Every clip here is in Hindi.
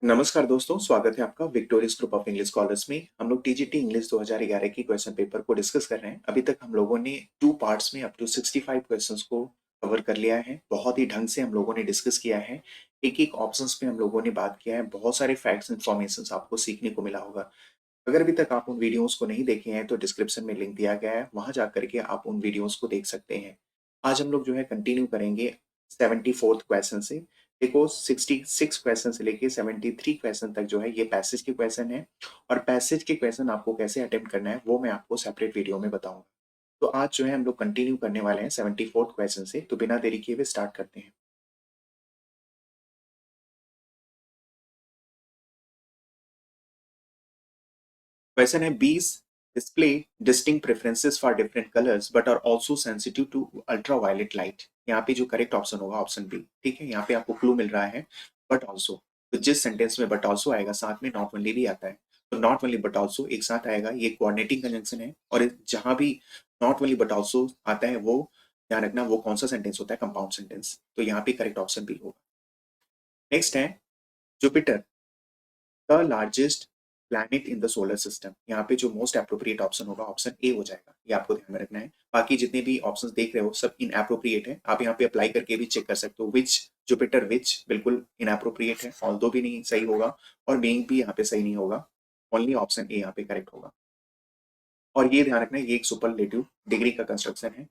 नमस्कार दोस्तों, स्वागत है आपका victorious group of English scholars में। हम लोग टीजीटी इंग्लिश 2011 की क्वेश्चन पेपर को डिस्कस कर रहे हैं। अभी तक हम लोगों ने 2 पार्ट्स में अप टू 65 क्वेश्चंस को कवर कर लिया है। बहुत ही ढंग से हम लोगों ने डिस्कस किया है। एक-एक ऑप्शंस पे हम लोगों ने बात किया है। बहुत सारे फैक्ट्स इन्फॉर्मेशंस आपको सीखने को मिला होगा। अगर अभी तक आप उन वीडियोस को नहीं देखे हैं तो डिस्क्रिप्शन में लिंक दिया गया है, वहां जाकर के आप उन वीडियोस को देख सकते हैं। आज हम लोग जो है कंटिन्यू करेंगे 74th क्वेश्चन से। देखो 66 क्वेश्चन से लेके 73 क्वेश्चन तक जो है ये पैसेज के क्वेश्चन है, और पैसेज के क्वेश्चन आपको कैसे अटेम्प्ट करना है वो मैं आपको सेपरेट वीडियो में बताऊंगा। तो आज जो है हम लोग कंटिन्यू करने वाले हैं 74th क्वेश्चन से, तो बिना देरी किए हुए स्टार्ट करते हैं। क्वेश्चन है, bees display distinct preferences for different colours but are also sensitive to ultraviolet light. यहाँ पे जो करेक्ट ऑप्शन होगा ऑप्शन बी। ठीक है, यहाँ पे आपको क्लू मिल रहा है बट ऑल्सो। तो जिस सेंटेंस में बट ऑल्सो आएगा साथ में नॉट ओनली भी आता है, तो नॉट ओनली बट ऑल्सो एक साथ आएगा, ये कोऑर्डिनेटिंग कंजंक्शन है। और जहां भी नॉट ओनली बट ऑल्सो आता है वो ध्यान रखना वो कौन सा सेंटेंस होता है, कंपाउंड सेंटेंस। तो यहाँ पे करेक्ट ऑप्शन बी होगा। नेक्स्ट है, Jupiter the largest planet in the solar system. यहाँ पे जो मोस्ट अप्रोप्रिएट ऑप्शन होगा ऑप्शन ए हो जाएगा, ये आपको ध्यान में रखना है। बाकी जितने भी ऑप्शंस देख रहे हो सब इनअप्रोप्रिएट है, आप यहाँ पे अप्लाई करके भी चेक कर सकते हो। विच जुपिटर विच बिल्कुल इनअप्रोप्रिएट है, ऑल्दो भी नहीं सही होगा, और बीइंग भी यहाँ पे सही नहीं होगा। ओनली ऑप्शन ए यहाँ पे करेक्ट होगा। और ये ध्यान रखना है, ये एक सुपरलेटिव डिग्री का कंस्ट्रक्शन है।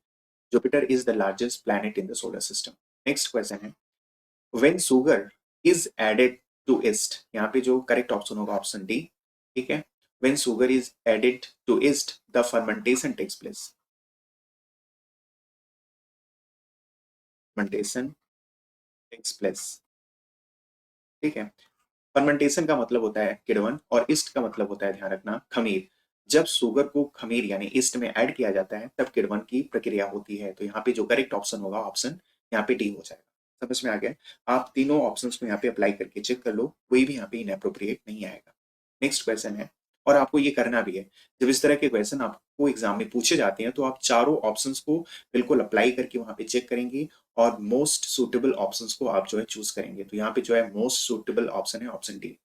Jupiter is the largest planet in the solar system. Next question है, when sugar is added to east. यहाँ पे जो करेक्ट ऑप्शन होगा ऑप्शन डी। ठीक है, when sugar is added to east the fermentation takes place. Fermentation takes place. ठीक है, फर्मेंटेशन का मतलब होता है किण्वन, और ईस्ट का मतलब होता है, ध्यान रखना, खमीर। जब शुगर को खमीर यानी ईस्ट में ऐड किया जाता है तब किण्वन की प्रक्रिया होती है। तो यहाँ पे जो करेक्ट ऑप्शन होगा ऑप्शन यहाँ पे डी हो जाएगा। समझ में आ गया? आप तीनों ऑप्शंस को यहाँ पे अप्लाई करके चेक कर लो, कोई भी यहाँ पे इनअप्रोप्रिएट नहीं आएगा। नेक्स्ट क्वेश्चन है, और आपको ये करना भी है, जब इस तरह के क्वेश्चन आपको एग्जाम में पूछे जाते हैं तो आप चारों ऑप्शंस को बिल्कुल अप्लाई करके वहां पे चेक करेंगे, और मोस्ट सुटेबल ऑप्शंस को आप जो है चूज करेंगे। तो यहाँ पे जो है मोस्ट सुटेबल ऑप्शन है ऑप्शन डी।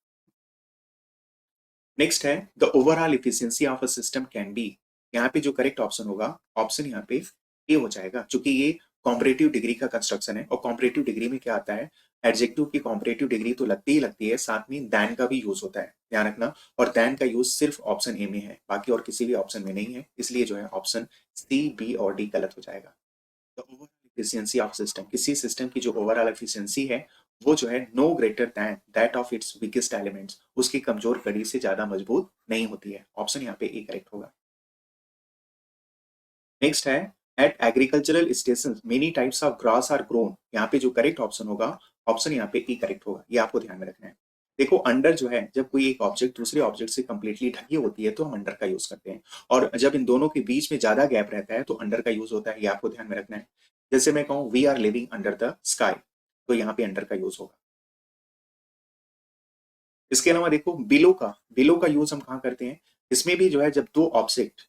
नेक्स्ट है, the overall efficiency of a system can be. यहाँ पे जो करेक्ट ऑप्शन होगा ऑप्शन यहाँ पे ए हो जाएगा, क्योंकि ये कॉम्परेटिव डिग्री का कंस्ट्रक्शन है, और कॉम्परेटिव डिग्री में क्या आता है, एडजेक्टिव की कॉम्परेटिव डिग्री तो लगती ही लगती है, साथ में दैन का भी यूज होता है, ध्यान रखना। और दैन का यूज सिर्फ ऑप्शन ए में है, बाकी और किसी भी ऑप्शन में नहीं है, इसलिए जो है ऑप्शन सी, बी और डी गलत हो जाएगा। The overall efficiency of system, किसी सिस्टम की जो ओवरऑल एफिशिएंसी है वो जो है no greater than that of its weakest elements, उसकी कमजोर कड़ी से ज्यादा मजबूत नहीं होती है। ऑप्शन यहाँ पे ए करेक्ट होगा। नेक्स्ट है, at agricultural station many types of grass are grown. यहाँ पे जो करेक्ट ऑप्शन होगा ऑप्शन यहाँ पे ई करेक्ट होगा, ये आपको ध्यान में रखना है। देखो अंडर जो है, जब कोई एक ऑब्जेक्ट दूसरे ऑब्जेक्ट से कंप्लीटली ढकी होती है तो हम अंडर का यूज करते हैं, और जब इन दोनों के बीच में ज्यादा गैप रहता है तो अंडर का यूज होता है, ये आपको ध्यान में रखना है। जैसे मैं कहूँ we are living under the sky, तो यहाँ पे अंडर का यूज होगा। इसके अलावा देखो बिलो का यूज हम कहाँ करते हैं, इसमें भी जो है जब दो ऑब्जेक्ट,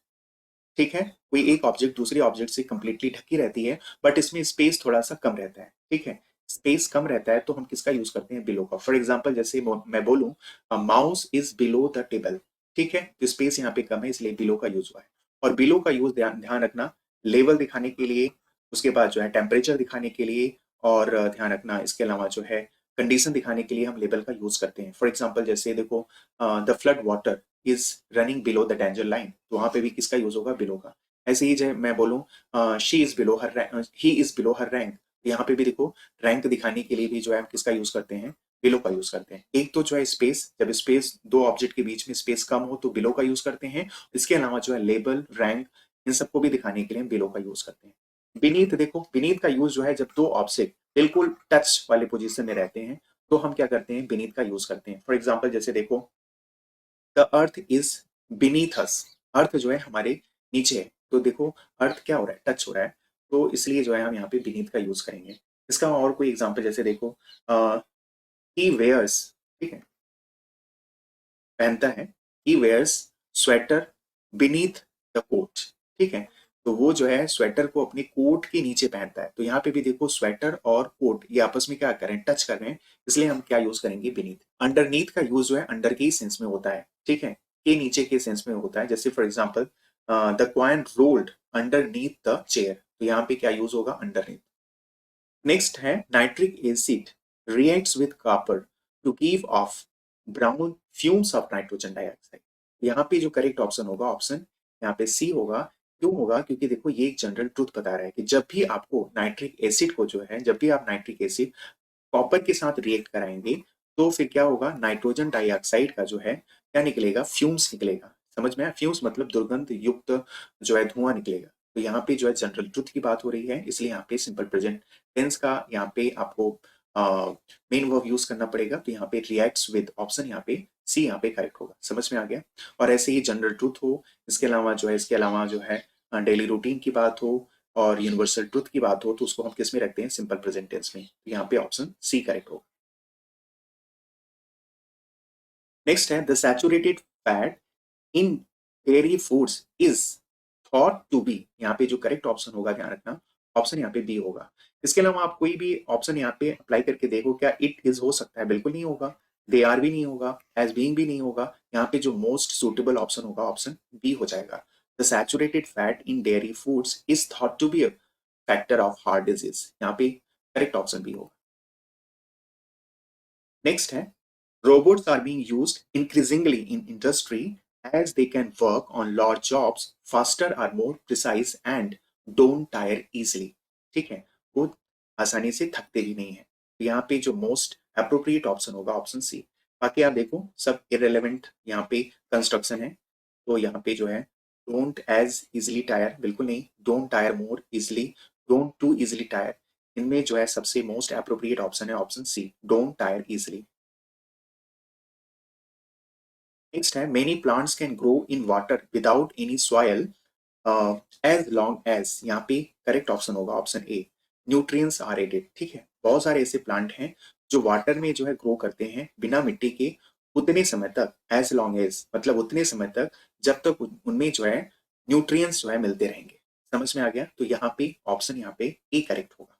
ठीक है, कोई एक ऑब्जेक्ट दूसरे ऑब्जेक्ट से कंप्लीटली ढकी रहती है बट इसमें स्पेस थोड़ा सा कम रहता है। ठीक है, स्पेस कम रहता है तो हम किसका यूज करते हैं, बिलो का। फॉर एग्जांपल जैसे मैं बोलूं mouse is below the table. ठीक है, तो स्पेस यहाँ पे कम है इसलिए बिलो का यूज हुआ है। और बिलो का यूज ध्यान ध्यान रखना, लेवल दिखाने के लिए, उसके बाद जो है टेम्परेचर दिखाने के लिए, और ध्यान रखना इसके अलावा जो है कंडीशन दिखाने के लिए हम लेवल का यूज करते हैं। फॉर एग्जाम्पल जैसे देखो the flood water is running below the danger line, तो वहां पे भी किसका यूज होगा, बिलो का। ऐसे ही जो मैं बोलूं she is below her rank, he is below her rank, यहाँ पे भी देखो रैंक दिखाने के लिए भी जो है हम किसका यूज करते हैं, बिलो का यूज करते हैं। एक तो जो है स्पेस, जब स्पेस दो ऑब्जेक्ट के बीच में स्पेस कम हो तो बिलो का यूज करते हैं। इसके अलावा जो है लेबल रैंक इन सबको भी दिखाने के लिए हम बिलो का यूज करते हैं। बीनीथ देखो, बीनीथ का यूज जो है जब दो ऑब्जेक्ट बिल्कुल टच वाले पोजीशन में रहते हैं तो हम क्या करते हैं, बीनीथ का यूज करते हैं। फॉर एग्जाम्पल जैसे देखो द अर्थ इज बीनीथ अस, अर्थ जो है हमारे नीचे है, तो देखो अर्थ क्या हो रहा है, टच हो रहा है, तो इसलिए जो है हम यहाँ पे बीनीथ का यूज करेंगे। इसका और कोई एग्जांपल जैसे देखो ही वेयर्स, ठीक है, पहनता है, he wears sweater beneath the coat. ठीक है, तो वो जो है स्वेटर को अपने कोट के नीचे पहनता है। तो यहाँ पे भी देखो स्वेटर और कोट ये आपस में क्या कर रहे हैं, टच कर रहे हैं, इसलिए हम क्या यूज करेंगे, बीनीथ। अंडरनीथ का यूज जो है अंडर के सेंस में होता है, ठीक है, के नीचे के सेंस में होता है। जैसे for example the coin rolled underneath the chair, तो यहाँ पे क्या यूज होगा, अंडरनीथ। नेक्स्ट है nitric acid reacts with copper two give of brown fumes of nitrogen dioxide. यहाँ पे जो करेक्ट ऑप्शन होगा, ऑप्शन यहाँ पे सी होगा। क्यों होगा, क्योंकि देखो ये एक जनरल ट्रूथ बता रहा है कि जब भी आपको नाइट्रिक एसिड को जो है, जब भी आप नाइट्रिक एसिड कॉपर के साथ रिएक्ट कराएंगे, तो फिर क्या होगा, नाइट्रोजन डाइऑक्साइड का जो है क्या निकलेगा, फ्यूम्स निकलेगा। समझ में आया, फ्यूम्स मतलब दुर्गंध युक्त जो है धुआं निकलेगा। तो यहाँ पे जो है जनरल ट्रुथ की बात हो रही है, इसलिए यहाँ पे सिंपल प्रेजेंट टेंस का यहाँ पे आपको मेन वर्ब यूज करना पड़ेगा। तो यहाँ पे रिएक्ट्स विद, ऑप्शन यहाँ पे सी यहाँ पे करेक्ट होगा। समझ में आ गया। और ऐसे ही जनरल ट्रुथ हो, इसके अलावा जो है, इसके अलावा जो है डेली रूटीन की बात हो और यूनिवर्सल ट्रुथ की बात हो, तो उसको हम किस में रखते हैं, सिंपल प्रेजेंट टेंस में। तो यहाँ पे ऑप्शन सी करेक्ट होगा। नेक्स्ट है the saturated fat in dairy foods is thought to be, यहाँ पे जो करेक्ट ऑप्शन होगा ध्यान रखना, ऑप्शन यहाँ पे बी होगा। इसके अलावा आप कोई भी ऑप्शन यहाँ पे अप्लाई करके देखो, क्या इट इज हो सकता है, बिल्कुल नहीं होगा। दे आर भी नहीं होगा, एज बीइंग भी नहीं होगा। यहाँ पे जो मोस्ट सुटेबल ऑप्शन होगा, ऑप्शन बी हो जाएगा। The saturated fat in dairy foods is thought to be a factor of heart disease, यहाँ पे करेक्ट ऑप्शन बी होगा। नेक्स्ट है robots are being used increasingly in industry as they can work on large jobs faster or more precise and don't tire easily। ठीक है, वो आसानी से थकते ही नहीं है। तो यहाँ पे जो मोस्ट अप्रोप्रिएट ऑप्शन होगा, ऑप्शन सी। बाकी आप देखो सब इरेलीवेंट यहाँ पे कंस्ट्रक्शन है। तो यहाँ पे जो है डोंट एज इजिली टायर, बिल्कुल नहीं। Don't tyre more easily, don't to easily tyre, इनमें जो है सबसे मोस्ट अप्रोप्रिएट ऑप्शन है option C, don't tyre easily. Next है many plants can grow in water without any soil as long as, यहाँ पे करेक्ट ऑप्शन होगा option A, nutrients are added. ठीक है, बहुत सारे ऐसे प्लांट हैं जो वाटर में जो है ग्रो करते हैं बिना मिट्टी के, उतने समय तक, एज लॉन्ग एज मतलब उतने समय तक जब तक उनमें जो है न्यूट्रिएंट्स जो है मिलते रहेंगे। समझ में आ गया। तो यहाँ पे ऑप्शन यहाँ पे ए करेक्ट होगा।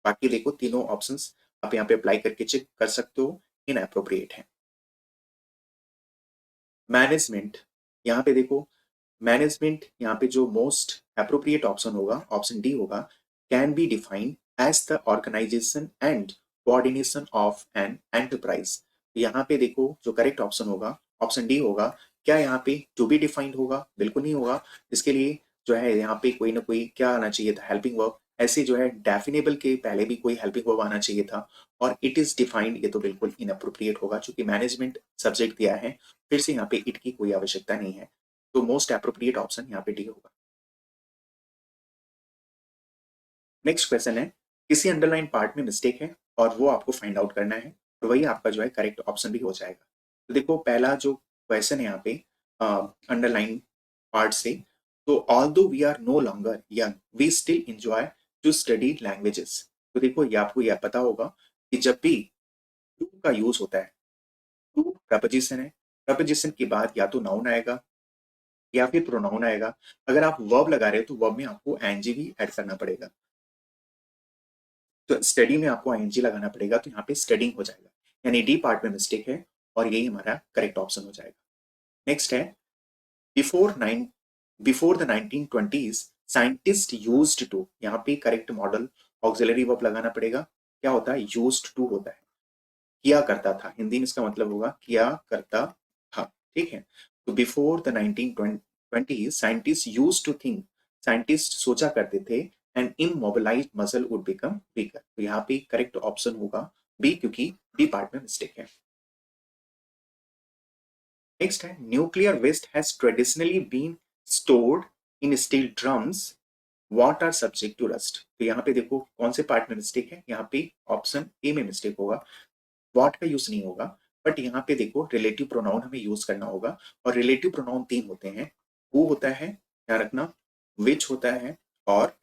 बाकी देखो तीनों ऑप्शंस आप यहाँ पे अप्लाई करके चेक कर सकते हो, इन अप्रोप्रिएट है। मैनेजमेंट, यहाँ पे देखो मैनेजमेंट, यहाँ पे जो मोस्ट अप्रोप्रिएट ऑप्शन होगा, ऑप्शन डी होगा। Can be defined as the organisation and coordination of an enterprise. यहाँ पे देखो जो करेक्ट ऑप्शन होगा, ऑप्शन डी होगा। क्या यहाँ पे टू बी डिफाइंड होगा, बिल्कुल नहीं होगा। इसके लिए जो है यहाँ पे कोई ना कोई क्या आना चाहिए था, हेल्पिंग वर्ब। ऐसे जो है डेफिनेबल के पहले भी कोई हेल्पिंग वर्ब आना चाहिए था। और इट इज डिफाइंड, ये तो बिल्कुल इनअप्रोप्रिएट होगा, क्योंकि मैनेजमेंट सब्जेक्ट दिया है, फिर से यहाँ पे इट की कोई आवश्यकता नहीं है। तो मोस्ट अप्रोप्रिएट ऑप्शन यहाँ पे डी होगा। नेक्स्ट क्वेश्चन है किसी अंडरलाइन पार्ट में मिस्टेक है और वो आपको फाइंड आउट करना है, तो वही आपका जो है करेक्ट ऑप्शन भी हो जाएगा। तो देखो पहला जो क्वेश्चन है यहाँ पे अंडरलाइन पार्ट से, तो although we are no longer young we still enjoy to study languages. तो देखो ये आपको यह पता होगा कि जब भी टू का यूज होता है, टू प्रपोजिशन है, प्रपोजिशन के बाद या तो नाउन आएगा या फिर प्रोनाउन आएगा। अगर आप वर्ब लगा रहे हो तो वर्ब में आपको एनजी भी ऐड करना पड़ेगा। तो स्टडी में आपको आईएनजी लगाना पड़ेगा, तो यहाँ पे स्टडिंग हो जाएगा, यानी डी पार्ट में मिस्टेक है और यही हमारा करेक्ट ऑप्शन हो जाएगा। नेक्स्ट है before nine before the 1920s scientist used to, यहाँ पे करेक्ट मॉडल ऑक्सिलरी वर्ब लगाना पड़ेगा। क्या होता है, यूज्ड टू होता है, किया करता था, हिंदी में इसका मतलब होगा किया करता था। ठीक है, तो before the 1920 scientist used to think, scientist सोचा करते थे, and immobilised muscle would become weaker. तो यहाँ पे करेक्ट ऑप्शन होगा बी, क्योंकि डी पार्ट में मिस्टेक है। नेक्स्ट है nuclear waste has traditionally been stored in steel drums what are subject to rust. तो यहाँ पे देखो कौन से पार्ट में मिस्टेक है, यहाँ पे ऑप्शन ए में मिस्टेक होगा, व्हाट का यूज नहीं होगा। बट यहाँ पे देखो रिलेटिव प्रोनाउन हमें यूज करना होगा, और रिलेटिव प्रोनाउन तीन होते हैं, हु होता है, ध्यान रखना, विच होता है और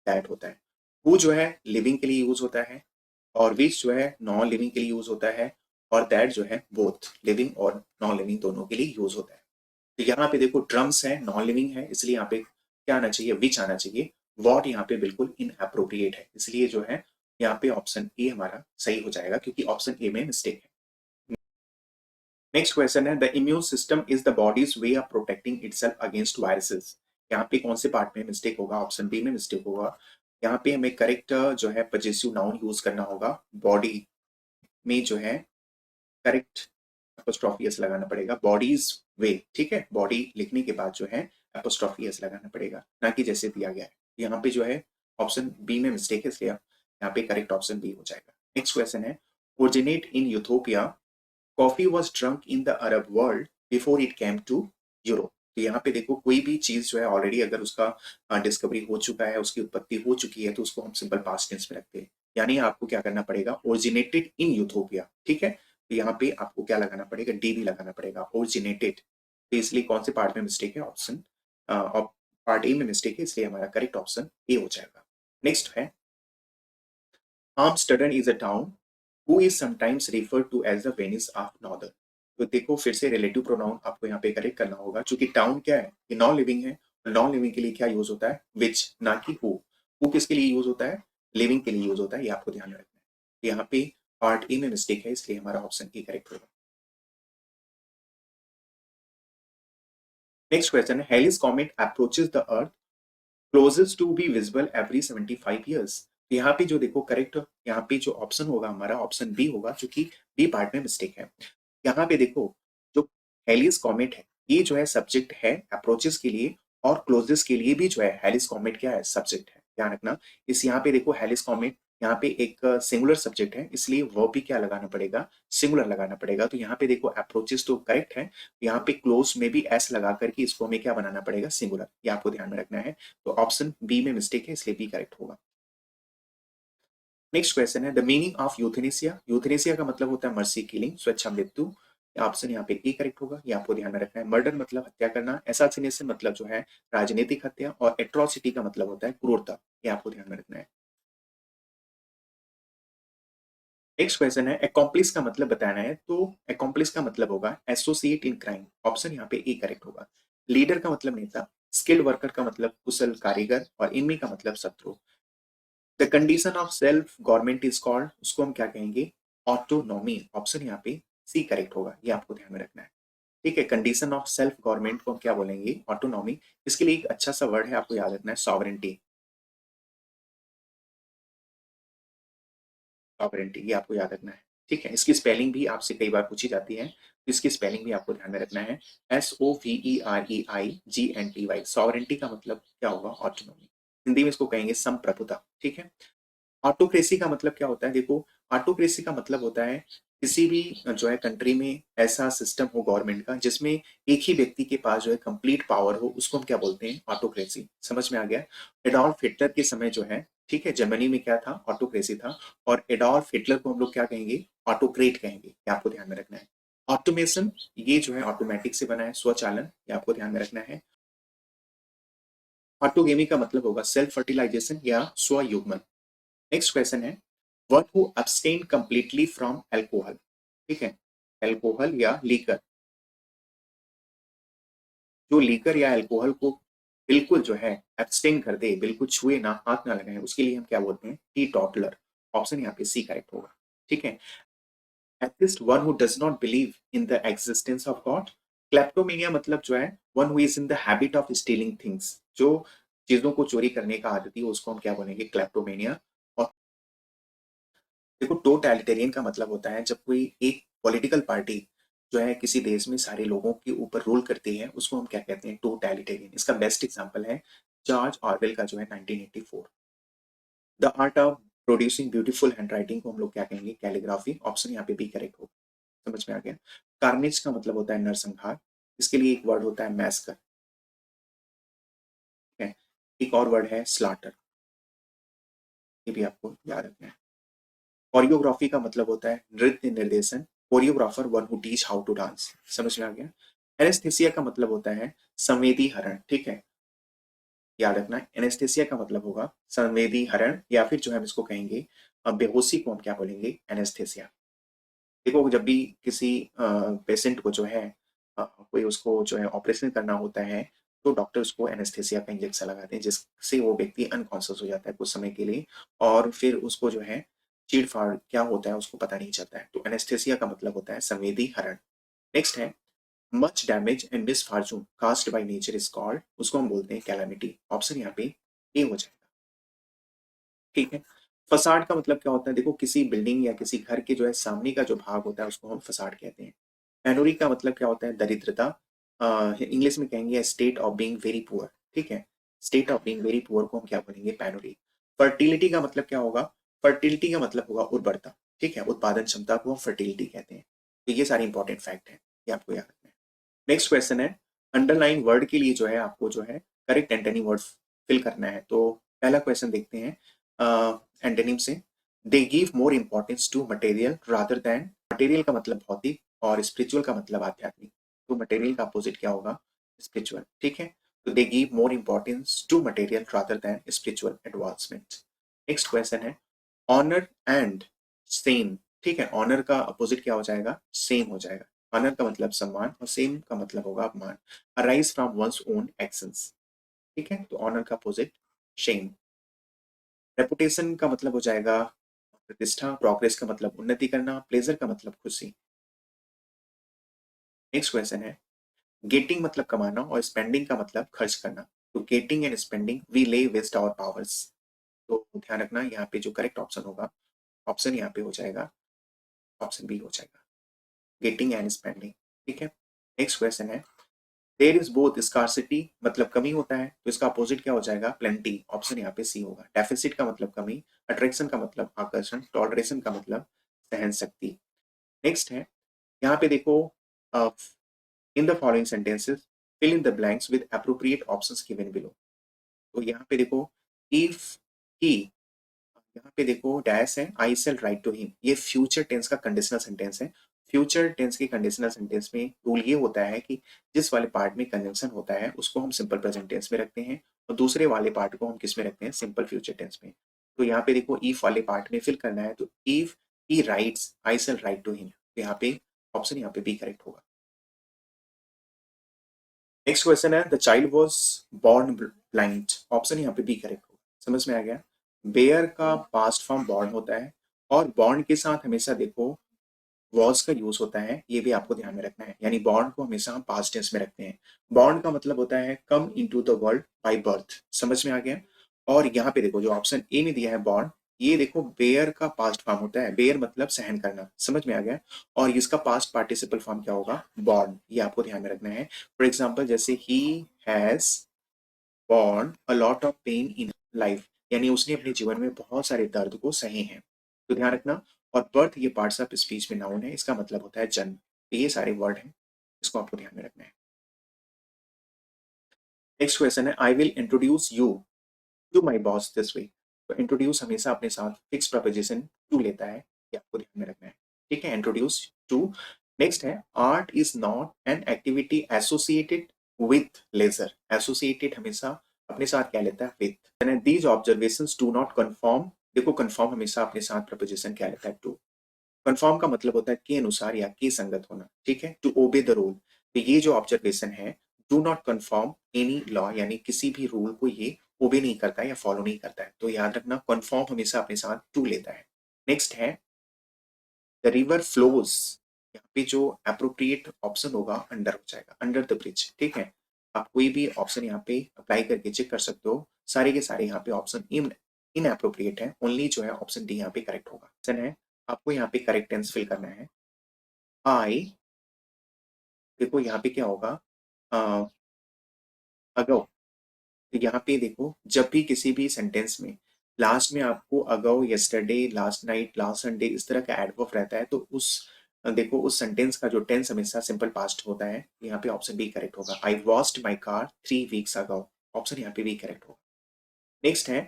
दैट होता है। हु जो है लिविंग के लिए यूज होता है, और विच जो है नॉन लिविंग के लिए यूज होता है, और दैट जो है बोथ लिविंग और नॉन लिविंग दोनों के लिए यूज होता है। तो यहाँ पे देखो ड्रम्स है, नॉन लिविंग है, इसलिए यहाँ पे क्या आना चाहिए, विच आना चाहिए। वॉट यहाँ पे बिल्कुल इनअप्रोप्रिएट है, इसलिए जो है यहाँ पे ऑप्शन ए हमारा सही हो जाएगा, क्योंकि ऑप्शन ए में मिस्टेक है। नेक्स्ट क्वेश्चन है, the immune system is the bodies way of protecting itself against viruses. यहाँ पे कौन से पार्ट में मिस्टेक होगा, ऑप्शन बी में मिस्टेक होगा। यहाँ पे हमें करेक्ट जो है पजेसिव नाउन यूज करना होगा, बॉडी में जो है करेक्ट एपोस्ट्रोफी एस लगाना पड़ेगा, बॉडीज वे, ठीक है, बॉडी लिखने के बाद जो है एपोस्ट्रोफी एस लगाना पड़ेगा, ना कि जैसे दिया गया है। यहाँ पे जो है ऑप्शन बी में मिस्टेक है, इसलिए यहाँ पे करेक्ट ऑप्शन बी हो जाएगा। नेक्स्ट क्वेश्चन है, originate in Ethiopia, coffee was drunk in the Arab world before it came to Europe. तो यहाँ पे देखो कोई भी चीज जो है ऑलरेडी अगर उसका डिस्कवरी हो चुका है, उसकी उत्पत्ति हो चुकी है, तो उसको हम सिंपल पास्ट टेंस में रखते हैं। यानी आपको क्या करना पड़ेगा, ओरिजिनेटेड इन यूथोपिया, ठीक है। तो यहाँ पे आपको क्या लगाना पड़ेगा, डी भी लगाना पड़ेगा, ओरिजिनेटेड। तो इसलिए कौन से पार्ट में मिस्टेक है, ऑप्शन पार्ट ए में मिस्टेक है, इसलिए हमारा करेक्ट ऑप्शन ए हो जाएगा। नेक्स्ट है, आर्मस्टर्डन is a town who is sometimes referred to as the Venice of Northern। तो देखो फिर से रिलेटिव प्रोनाउन आपको यहाँ पे करेक्ट करना होगा, क्योंकि टाउन क्या है, ये नॉन लिविंग है, और नॉन लिविंग के लिए क्या यूज होता है, विच, ना कि हु। हु किसके लिए यूज होता है, लिविंग के लिए यूज होता है, ये आपको ध्यान में रखना है। तो यहाँ पे पार्ट ए में मिस्टेक है, इसलिए हमारा ऑप्शन ए करेक्ट होगा। नेक्स्ट क्वेश्चन है, हेलिस comet approaches the earth closest to be visible every 75 years. यहाँ पे जो देखो करेक्ट, यहाँ पे जो ऑप्शन होगा हमारा ऑप्शन बी होगा, क्योंकि बी पार्ट में मिस्टेक है। यहाँ पे देखो जो हेलिस कॉमेट है, ये जो है सब्जेक्ट है अप्रोचेस के लिए, और क्लोजेस के लिए भी जो है हेलिस कॉमेट क्या है, सब्जेक्ट है, ध्यान रखना। इस यहाँ पे देखो हेलिस कॉमेट यहाँ पे एक सिंगुलर सब्जेक्ट है, इसलिए वो भी क्या लगाना पड़ेगा, सिंगुलर लगाना पड़ेगा। तो यहाँ पे देखो अप्रोचेस तो करेक्ट है, यहाँ पे क्लोज में भी एस लगा करके इसको हमें क्या बनाना पड़ेगा, सिंगुलर, ये आपको ध्यान में रखना है। तो ऑप्शन बी में मिस्टेक है, इसलिए बी करेक्ट होगा। नेक्स्ट क्वेश्चन है, the meaning of euthanasia. Euthanasia का मतलब होता है मर्सी किलिंग, स्वेच्छा मृत्यु। ऑप्शन यहाँ पे ए करेक्ट होगा, ये आपको ध्यान में रखना है। मर्डर मतलब हत्या करना, एसासिनेशन मतलब जो है राजनीतिक हत्या, और एट्रोसिटी का मतलब होता है क्रूरता, ये आपको ध्यान में रखना है। नेक्स्ट क्वेश्चन है, अकॉम्प्लिस का मतलब बताना है, तो अकॉम्प्लिस का मतलब होगा एसोसिएट इन क्राइम, ऑप्शन यहाँ पे ए करेक्ट होगा। लीडर का मतलब नेता, स्किल्ड वर्कर का मतलब कुशल कारीगर, और इनमी का मतलब शत्रु। The condition of self government is called, उसको हम क्या कहेंगे, ऑटोनॉमी, ऑप्शन यहाँ पे सी करेक्ट होगा, ये आपको ध्यान में रखना है। ठीक है, कंडीशन ऑफ सेल्फ गवर्नमेंट को हम क्या बोलेंगे, ऑटोनॉमी। इसके लिए एक अच्छा सा वर्ड है, आपको याद रखना है, सॉवरेंटी। सॉवरेंटी, ये आपको याद रखना है। ठीक है, इसकी स्पेलिंग भी आपसे कई बार पूछी जाती है, तो इसकी स्पेलिंग भी आपको ध्यान में रखना है, SOVEREIGNTY। सॉवरेंटी का मतलब क्या होगा, ऑटोनॉमी। हिंदी में इसको कहेंगे संप्रभुता। ठीक है, ऑटोक्रेसी का मतलब क्या होता है, देखो ऑटोक्रेसी का मतलब होता है किसी भी जो है कंट्री में ऐसा सिस्टम हो गवर्नमेंट का जिसमें एक ही व्यक्ति के पास जो है कंप्लीट पावर हो, उसको हम क्या बोलते हैं, ऑटोक्रेसी। समझ में आ गया। एडोल्फ हिटलर के समय जो है, ठीक है, जर्मनी में क्या था, ऑटोक्रेसी था। और एडोल्फ हिटलर को हम लोग क्या कहेंगे, ऑटोक्रेट कहेंगे, ये आपको ध्यान में रखना है। ऑटोमेशन, ये जो है ऑटोमेटिक से बना है, स्वचालन, ये आपको ध्यान में रखना है। ऑटोगेमी का मतलब होगा सेल्फ फर्टिलाइजेशन या स्वयुग्मन। नेक्स्ट क्वेश्चन है, one who abstain completely from alcohol। ठीक है, अल्कोहल या लीकर, जो लीकर या अल्कोहल को बिल्कुल जो है एब्सटेन कर दे, बिल्कुल छुए ना, हाथ ना लगाए, उसके लिए हम क्या बोलते हैं, टी टॉटलर। ऑप्शन यहाँ पे सी करेक्ट होगा। ठीक है, atheist one who does not believe in the existence of God. Kleptomania मतलब जो है one who is in the habit of stealing things, जो चीजों को चोरी करने का आदती है, उसको हम क्या बोलेंगे, क्लेप्टोमेनिया। और देखो टोटैलिटेरियन का मतलब होता है जब कोई एक पॉलिटिकल पार्टी जो है किसी देश में सारे लोगों के ऊपर रूल करती है, उसको हम क्या कहते हैं, टोटैलिटेरियन। इसका बेस्ट एग्जांपल है जॉर्ज ऑरवेल का जो है 1984। The art of producing beautiful handwriting को हम लोग क्या कहेंगे, कैलीग्राफी। ऑप्शन यहाँ पे बी करेक्ट होगा। समझ में आ गया। कार्नेज का मतलब होता है नरसंहार, इसके लिए एक वर्ड होता है मैस्कर। ठीक है, एक और वर्ड है स्लाटर, ये भी आपको याद रखना है। कोरियोग्राफी का मतलब होता है नृत्य निर्देशन, choreographer one who teach how to dance. समझ में आ गया। एनेस्थेसिया का मतलब होता है संवेदी हरण। ठीक है, याद रखना है, एनेस्थेसिया का मतलब होगा संवेदी हरण, या फिर जो है हम इसको कहेंगे बेहोशी को हम क्या बोलेंगे, एनेस्थेसिया। देखो जब भी किसी पेशेंट को जो है कोई उसको जो है ऑपरेशन करना होता है, तो डॉक्टर उसको एनेस्थेसिया का इंजेक्शन लगाते हैं, जिससे वो व्यक्ति अनकॉन्शियस हो जाता है कुछ समय के लिए, और फिर उसको जो है चीड़-फाड़ क्या होता है उसको पता नहीं चलता है। तो एनेस्थेसिया का मतलब होता है संवेदी हरण। नेक्स्ट है much damage and misfortune caused by nature is called, उसको हम बोलते हैं कैलामिटी। ऑप्शन यहाँ पे ए हो जाएगा। ठीक है। फसाड का मतलब क्या होता है? देखो किसी बिल्डिंग या किसी घर के जो है सामने का जो भाग होता है उसको हम फसाड कहते हैं। पेनुरी का मतलब क्या होता है? दरिद्रता। इंग्लिश में कहेंगे state of being very poor. ठीक है। State of being very poor को हम क्या बोलेंगे? पेनुरी। फर्टिलिटी का मतलब क्या होगा? फर्टिलिटी का मतलब होगा उर्वरता। ठीक है। उत्पादन क्षमता को हम फर्टिलिटी कहते हैं। तो ये सारे इंपॉर्टेंट फैक्ट है, ये आपको याद रखना है। नेक्स्ट क्वेश्चन है अंडरलाइन वर्ड के लिए जो है आपको जो है करेक्ट एंटोनी वर्ड फिल करना है। तो पहला क्वेश्चन देखते हैं एंटोनिम से। They give more importance to material rather than. Material का मतलब भौतिक और स्पिरिचुअल का मतलब आध्यात्मिक। तो मटेरियल का अपोजिट क्या होगा? स्पिरिचुअल। ठीक है। तो they give more importance to material rather than spiritual advancement. Next question है ऑनर एंड सेम। ठीक है। ऑनर का अपोजिट क्या हो जाएगा? सेम हो जाएगा। ऑनर का मतलब सम्मान और सेम का मतलब होगा अपमान। Arise from one's own actions. ठीक है। तो ऑनर का अपोजिट शेम। रेपुटेशन का मतलब हो जाएगा प्रतिष्ठा। प्रोग्रेस का मतलब उन्नति करना। प्लेजर का मतलब खुशी। नेक्स्ट क्वेश्चन है गेटिंग मतलब कमाना और स्पेंडिंग का मतलब खर्च करना। तो गेटिंग एंड स्पेंडिंग वी ले वेस्ट आवर पावर्स। तो ध्यान रखना यहाँ पे जो करेक्ट ऑप्शन होगा, ऑप्शन यहाँ पे हो जाएगा ऑप्शन बी हो जाएगा, गेटिंग एंड स्पेंडिंग। ठीक है। नेक्स्ट क्वेश्चन है देयर इज बोथ स्कार्सिटी मतलब कमी होता है, तो इसका अपोजिट क्या हो जाएगा? प्लेंटी। ऑप्शन यहाँ पे सी होगा। डेफिसिट का मतलब कमी। अट्रैक्शन का मतलब आकर्षण। टॉलरेशन का मतलब सहन शक्ति। नेक्स्ट है यहाँ पे देखो in the following sentences fill in the blanks with appropriate options given below. तो यहाँ पे देखो इफ ही, यहाँ पे देखो डैश है आई सेल राइट टू हिम, ये फ्यूचर टेंस का कंडीशनल सेंटेंस है। फ्यूचर टेंस के कंडीशनल सेंटेंस में रूल ये होता है कि जिस वाले पार्ट में कंजंक्शन होता है उसको हम सिंपल प्रेजेंट टेंस में रखते हैं और दूसरे वाले पार्ट को हम किस में रखते हैं? सिंपल फ्यूचर टेंस में। तो यहाँ पे देखो इफ वाले पार्ट में फिल करना है, तो if he writes I sell right to him, तो यहाँ पे ऑप्शन यहाँ पे बी करेक्ट होगा। नेक्स्ट क्वेश्चन है the child was born blind. Option यहाँ पे बी करेक्ट होगा। समझ में आ गया? बेयर का पास्ट फॉर्म बॉर्न होता है और बॉर्न के साथ हमेशा देखो वॉज का यूज होता है, ये भी आपको ध्यान में रखना है। यानी बॉर्न को हमेशा हम पास्ट टेंस में रखते हैं। बॉर्न का मतलब होता है come into the world by birth. समझ में आ गया? और यहाँ पे देखो जो ऑप्शन ए में दिया है बॉर्न, ये देखो बेयर का पास्ट फॉर्म होता है। बेयर मतलब सहन करना। समझ में आ गया? और इसका पास्ट पार्टिसिपल फॉर्म क्या होगा? बॉर्न। ये आपको ध्यान में रखना है। फॉर एग्जाम्पल जैसे he has born a lot of pain in life, यानी उसने अपने जीवन में बहुत सारे दर्द को सहे हैं। तो ध्यान रखना। और बर्थ ये पार्ट्स ऑफ स्पीच में नाउन है, इसका मतलब होता है जन्म। तो ये सारे वर्ड हैं, इसको आपको ध्यान में रखना है। नेक्स्ट क्वेश्चन है I will introduce you to my boss this way. तो इंट्रोड्यूस हमेशा अपने साथ फिक्स प्रपोजिशन टू लेता है, ये आपको ध्यान में रखना है। ठीक है। Introduce to. नेक्स्ट है art is not an activity associated with leisure. Associated हमेशा अपने साथ क्या लेता है? With. These observations do not confirm. देखो कंफर्म हमेशा अपने साथ प्रपोजिशन क्या लेता है? टू। कंफर्म का मतलब होता है के अनुसार या के संगत होना। ठीक है। To obey the rule. तो ये जो ऑब्जर्वेशन है do not confirm any law, यानी किसी भी रूल को ये ओबे नहीं करता है या फॉलो नहीं करता है। तो याद रखना कंफर्म हमेशा अपने साथ टू लेता है। नेक्स्ट है द रिवर फ्लोज। यहाँ पे जो अप्रोप्रिएट ऑप्शन होगा अंडर हो जाएगा, अंडर द ब्रिज। ठीक है। आप कोई भी ऑप्शन यहाँ पे अप्लाई करके चेक कर सकते हो, सारे के सारे यहाँ पे ऑप्शन इन अप्रोप्रिएट है। ओनली जो है ऑप्शन डी यहाँ पे करेक्ट होगा। ऑप्शन है आपको यहाँ पे करेक्ट टेंस फिल करना है। आई, देखो यहाँ पे क्या होगा? अगो। तो यहाँ पे देखो जब भी किसी भी सेंटेंस में लास्ट में आपको अगो, yesterday, last night, last Sunday इस तरह का एडवर्ब रहता है, तो उस देखो उस सेंटेंस का जो टेंस हमेशा सिंपल पास्ट होता है। यहाँ पे ऑप्शन बी करेक्ट होगा। आई washed my car 3 weeks ago. Option यहाँ पे बी करेक्ट होगा। नेक्स्ट है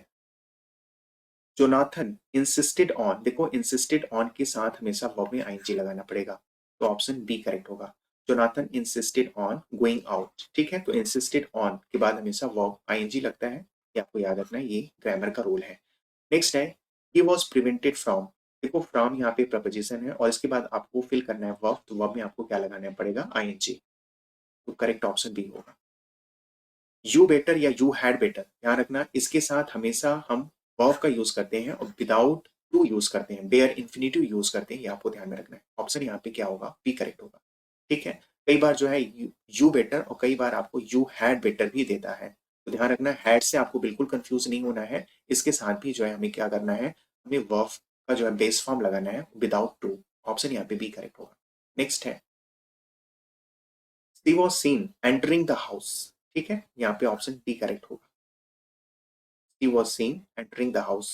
जोनाथन इंसिस्टेड ऑन। देखो इंसिस्टेड ऑन के साथ हमेशा वर्ब में आईएनजी लगाना पड़ेगा, तो ऑप्शन बी करेक्ट होगा। Jonathan insisted on going out. ठीक है। तो इंसिस्टेड ऑन के बाद हमेशा वर्ब आईएनजी लगता है, ये आपको याद रखना है, ये ग्रामर का रूल है। नेक्स्ट है ही वॉज प्रिवेंटेड फ्रॉम। देखो फ्रॉम यहाँ पे प्रपोजिशन है और इसके बाद आपको फिल करना है वर्ब, तो वर्ब में आपको क्या लगाना पड़ेगा? आईएनजी। तो करेक्ट ऑप्शन बी होगा। यू बेटर या यू हैड बेटर, ध्यान रखना इसके साथ हमेशा हम वर्ब का यूज करते हैं और विदाउट टू यूज करते हैं, बेयर इन्फिनिटिव यूज करते हैं, ये आपको ध्यान में रखना है। ऑप्शन यहाँ पे क्या होगा, बी करेक्ट होगा। ठीक है, कई बार जो है यू बेटर और कई बार आपको यू हैड बेटर भी देता है, तो ध्यान रखना हैड से आपको बिल्कुल कंफ्यूज नहीं होना है, इसके साथ भी जो है हमें क्या करना है, हमें वर्ब का जो है बेस फॉर्म लगाना है विदाउट टू। ऑप्शन यहाँ पे बी करेक्ट होगा। नेक्स्ट है she was seen entering the house. ठीक है, यहाँ पे ऑप्शन डी करेक्ट होगा। She was seen entering the house.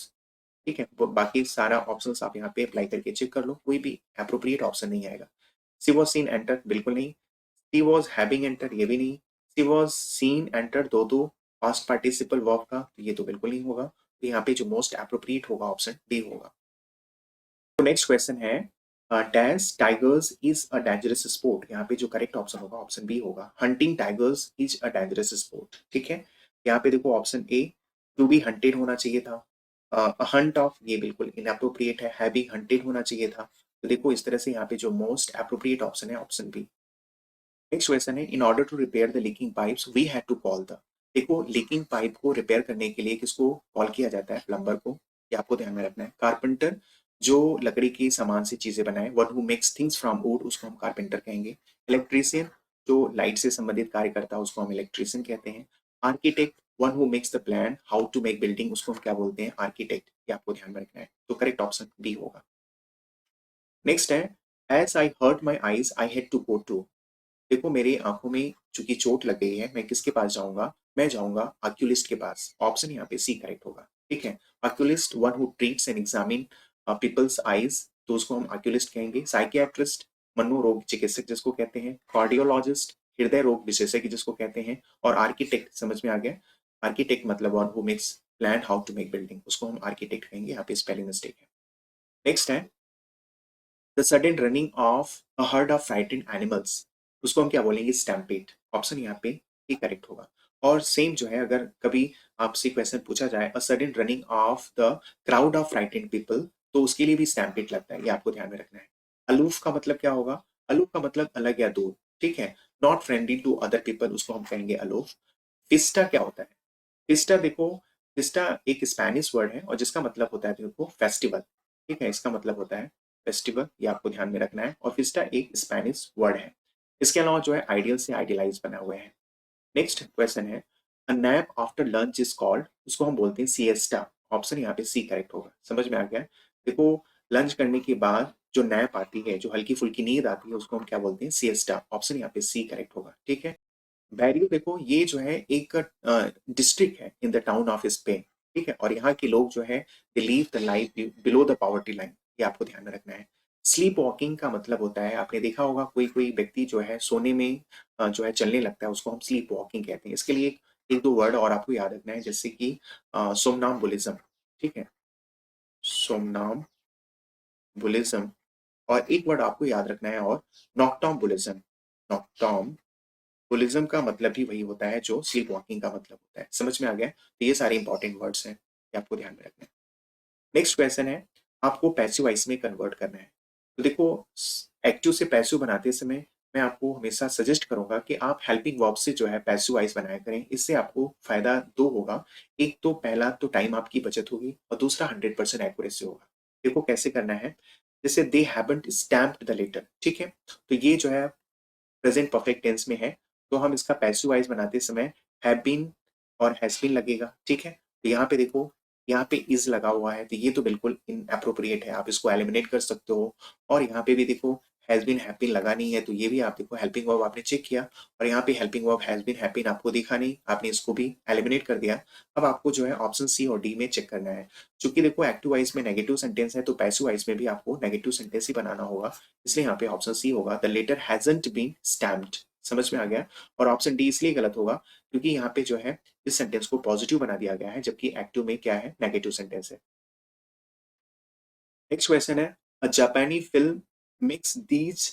ठीक है, बाकी सारा ऑप्शंस आप यहाँ पे अप्लाई करके चेक कर लो, कोई भी अप्रोप्रिएट ऑप्शन नहीं आएगा। शी वॉज सीन एंटर बिल्कुल नहीं, शी वॉज हैविंग एंटर ये भी नहीं, शी वॉज सीन एंटर दो दो पास्ट पार्टिसिपल वर्ब का, तो ये तो बिल्कुल नहीं होगा। तो यहाँ पे जो मोस्ट अप्रोप्रिएट होगा ऑप्शन डी होगा। तो नेक्स्ट क्वेश्चन है dash tigers is a dangerous sport, यहाँ पे जो करेक्ट ऑप्शन होगा ऑप्शन बी होगा, hunting tigers is a dangerous sport. ठीक है, यहाँ पे देखो option A to be hunted होना चाहिए था, हंट ऑफ ये बिल्कुल इनअप्रोप्रिएट है, हैविंग हंटेड होना चाहिए था। तो देखो इस तरह से यहाँ पे जो मोस्ट अप्रोप्रिएट ऑप्शन है ऑप्शन बी। नेक्स्ट क्वेश्चन है in order to repair the leaking pipes we had to call the, देखो लीकिंग पाइप को रिपेयर करने के लिए किसको कॉल किया जाता है, प्लम्बर को, ये आपको ध्यान में रखना है। कारपेंटर जो लकड़ी की सामान से चीजें बनाए, one who makes things from would उसको हम कारपेंटर कहेंगे। इलेक्ट्रीशियन जो लाइट से संबंधित कार्य करता है उसको हम इलेक्ट्रीशियन कहते हैं। Architect one who makes the plan how to make building उसको हम क्या बोलते हैं, आर्किटेक्ट, ये आपको ध्यान में रखना है। तो करेक्ट ऑप्शन बी होगा। नेक्स्ट है as I hurt my eyes I had to go to, देखो मेरी आंखों में चूंकि चोट लग गई है, मैं किसके पास जाऊंगा, मैं जाऊंगा आक्यूलिस्ट के पास। ऑप्शन यहाँ पे सी करेक्ट होगा। ठीक है, आक्यूलिस्ट one who treats and examine peoples eyes, तो उसको हम आक्यूलिस्ट कहेंगे। साइकियाट्रिस्ट मनोरोग चिकित्सक जिसको कहते हैं, कार्डियोलॉजिस्ट हृदय रोग विशेषज्ञ जिसको कहते हैं, और आर्किटेक्ट समझ में आ गया, आर्किटेक्ट मतलब one who makes plan how to make building, उसको हम आर्किटेक्ट कहेंगे। यहाँ पे स्पेलिंग मिस्टेक है। नेक्स्ट है the sudden running of a herd of frightened animals, उसको हम क्या बोलेंगे, स्टैम्पेड। ऑप्शन यहाँ पे ही करेक्ट होगा। और सेम जो है अगर कभी आपसे क्वेश्चन पूछा जाए a sudden running of the crowd of frightened people, तो उसके लिए भी स्टैम्पेड लगता है, ये आपको ध्यान में रखना है। अलूफ का मतलब क्या होगा, अलूफ का मतलब अलग या दूर। ठीक है, not friendly to other people उसको हम कहेंगे अलूफ। फिस्टा क्या होता है, फिस्टा देखो, फिस्टा एक स्पेनिश वर्ड है और जिसका मतलब होता है देखो फेस्टिवल। ठीक है, इसका मतलब होता है फेस्टिवल, ये आपको ध्यान में रखना है। और फिस्टा एक स्पेनिश वर्ड है। इसके अलावा जो है आइडियल से आइडियलाइज बना हुआ है। नेक्स्ट क्वेश्चन है अ nap after lunch is called, उसको हम बोलते हैं सिएस्टा। ऑप्शन यहाँ पे सी करेक्ट होगा। समझ में आ गया, देखो लंच करने के बाद जो नैप आती है, जो हल्की फुल्की नींद आती है, उसको हम क्या बोलते हैं, सिएस्टा। ऑप्शन यहाँ पे सी करेक्ट होगा। ठीक है, बैरियो देखो ये जो है एक डिस्ट्रिक्ट है in the town of Spain. ठीक है, और यहाँ के लोग जो है दे leave the life below the poverty line, ये आपको ध्यान में रखना है। स्लीप वॉकिंग का मतलब होता है, आपने देखा होगा कोई कोई व्यक्ति जो है सोने में जो है चलने लगता है, उसको हम स्लीप वॉकिंग कहते हैं। इसके लिए एक दो वर्ड और आपको याद रखना है, जैसे कि सोमनाम्बुलिज्म। ठीक है, सोमनाम्बुलिज्म। और एक वर्ड आपको याद रखना है और, नॉक्टॉम्बुलिज्म। नॉक्टॉम्बुलिज्म का मतलब भी वही होता है जो स्लीप वॉकिंग का मतलब होता है। समझ में आ गया, तो ये सारे इंपॉर्टेंट वर्ड्स हैं, ये आपको ध्यान में रखना है। नेक्स्ट क्वेश्चन है आपको पैसिव वॉइस में कन्वर्ट करना है। तो देखो एक्टिव से पैसिव बनाते समय मैं आपको हमेशा सजेस्ट करूंगा कि आप हेल्पिंग वर्ब से जो है पैसिव वॉइस बनाया करें। इससे आपको फायदा दो होगा, एक तो पहला तो टाइम आपकी बचत होगी और दूसरा 100% एक्यूरेसी होगा। देखो कैसे करना है, जैसे they haven't stamped the letter. ठीक है, तो ये जो है प्रेजेंट परफेक्ट टेंस में है, तो हम इसका पैसिव वॉइस बनाते समय हैव बीन और हैज बीन लगेगा। ठीक है, तो यहाँ पे देखो, यहाँ पे इज लगा हुआ है, तो ये तो बिल्कुल इनअप्रोप्रिएट है, आप इसको एलिमिनेट कर सकते हो। और यहाँ पे भी देखो हैज बीन हैव बीन लगा नहीं है, तो ये भी आप देखो हेल्पिंग वर्ब आपने चेक किया, और यहाँ पे helping verb has been have been आपको दिखा नहीं, आपने इसको भी एलिमिनेट कर दिया। अब आपको जो है ऑप्शन सी और डी में चेक करना है। क्योंकि देखो एक्टिव वॉइस में नेगेटिव सेंटेंस है, तो पैसिव वॉइस में भी आपको नेगेटिव सेंटेंस ही बनाना होगा, इसलिए यहाँ पे ऑप्शन सी होगा, the letter hasn't been stamped. समझ में आ गया। और ऑप्शन डी इसलिए गलत होगा क्योंकि यहाँ पे जो है इस सेंटेंस को पॉजिटिव बना दिया गया है, जबकि एक्टिव में क्या है, नेगेटिव सेंटेंस है। नेक्स्ट क्वेश्चन है अ जापानी film makes these